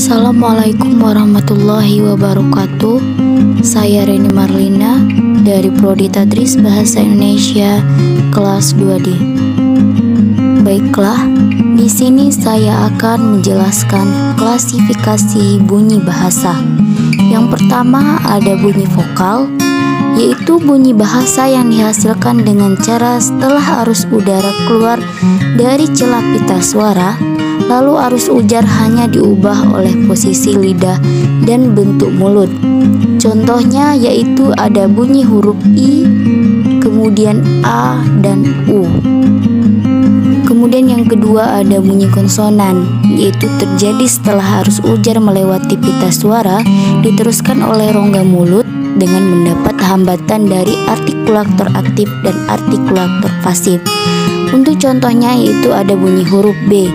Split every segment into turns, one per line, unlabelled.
Assalamualaikum warahmatullahi wabarakatuh. Saya Reni Marlina dari Prodi Tadris Bahasa Indonesia kelas 2D. Baiklah, di sini saya akan menjelaskan klasifikasi bunyi bahasa. Yang pertama ada bunyi vokal, yaitu bunyi bahasa yang dihasilkan dengan cara setelah arus udara keluar dari celah pita suara, lalu arus ujar hanya diubah oleh posisi lidah dan bentuk mulut. Contohnya yaitu ada bunyi huruf I, kemudian A dan U. Kemudian yang kedua ada bunyi konsonan, yaitu terjadi setelah arus ujar melewati pita suara diteruskan oleh rongga mulut dengan mendapat hambatan dari artikulator aktif dan artikulator pasif. Untuk contohnya yaitu ada bunyi huruf B,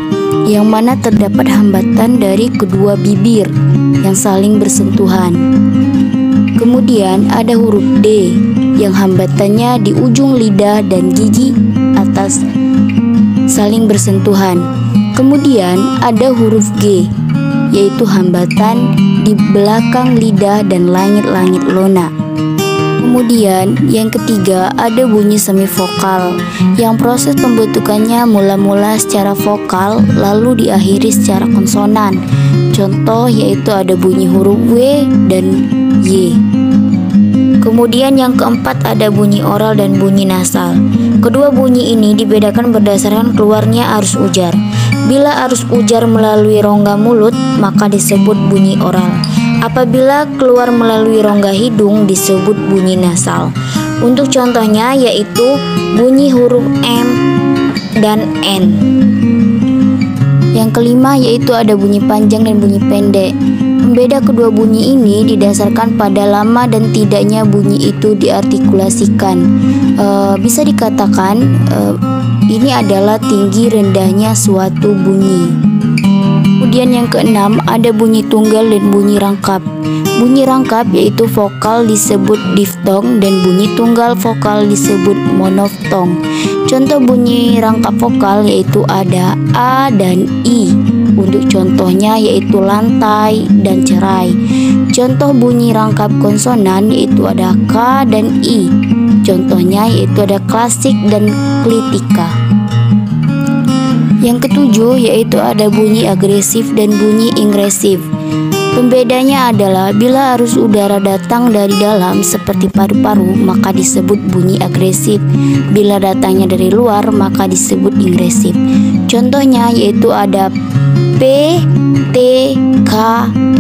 yang mana terdapat hambatan dari kedua bibir yang saling bersentuhan. Kemudian ada huruf D yang hambatannya di ujung lidah dan gigi atas saling bersentuhan. Kemudian ada huruf G, yaitu hambatan di belakang lidah dan langit-langit lona. Kemudian yang ketiga ada bunyi semivokal yang proses pembentukannya mula-mula secara vokal lalu diakhiri secara konsonan. Contoh yaitu ada bunyi huruf W dan Y. Kemudian yang keempat ada bunyi oral dan bunyi nasal. Kedua bunyi ini dibedakan berdasarkan keluarnya arus ujar. Bila arus ujar melalui rongga mulut maka disebut bunyi oral. Apabila keluar melalui rongga hidung disebut bunyi nasal. Untuk contohnya yaitu bunyi huruf M dan N. Yang kelima yaitu ada bunyi panjang dan bunyi pendek. Pembeda kedua bunyi ini didasarkan pada lama dan tidaknya bunyi itu diartikulasikan. Bisa dikatakan ini adalah tinggi rendahnya suatu bunyi. Kemudian yang keenam ada bunyi tunggal dan bunyi rangkap. Bunyi rangkap yaitu vokal disebut diftong dan bunyi tunggal vokal disebut monoftong. Contoh bunyi rangkap vokal yaitu ada A dan I. Untuk contohnya yaitu lantai dan cerai. Contoh bunyi rangkap konsonan yaitu ada K dan I. Contohnya yaitu ada klasik dan klitika. Yang ketujuh yaitu ada bunyi agresif dan bunyi ingresif. Pembedanya adalah bila arus udara datang dari dalam seperti paru-paru maka disebut bunyi agresif. Bila datangnya dari luar maka disebut ingresif. Contohnya yaitu ada P, T, K,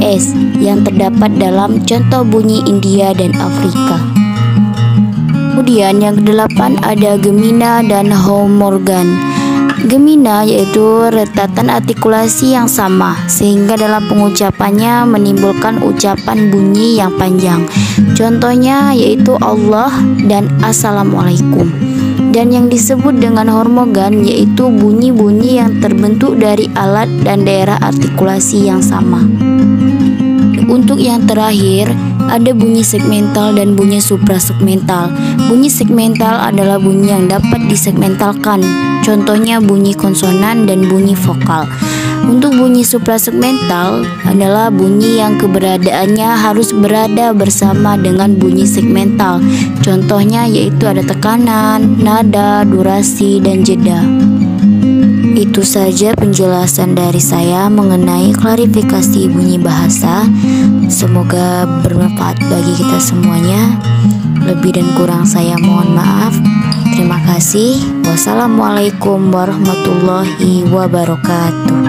S yang terdapat dalam contoh bunyi India dan Afrika. Kemudian yang kedelapan ada gemina dan homorgan. Gemina yaitu retatan artikulasi yang sama sehingga dalam pengucapannya menimbulkan ucapan bunyi yang panjang. Contohnya yaitu Allah dan Assalamualaikum. Dan yang disebut dengan hormogan yaitu bunyi-bunyi yang terbentuk dari alat dan daerah artikulasi yang sama. Untuk yang terakhir ada bunyi segmental dan bunyi suprasegmental. Bunyi segmental adalah bunyi yang dapat disegmentalkan. Contohnya bunyi konsonan dan bunyi vokal. Untuk bunyi suprasegmental adalah bunyi yang keberadaannya harus berada bersama dengan bunyi segmental. Contohnya yaitu ada tekanan, nada, durasi, dan jeda. Itu saja penjelasan dari saya mengenai klarifikasi bunyi bahasa. Semoga bermanfaat bagi kita semuanya. Lebih dan kurang saya mohon maaf. Terima kasih. Wassalamualaikum warahmatullahi wabarakatuh.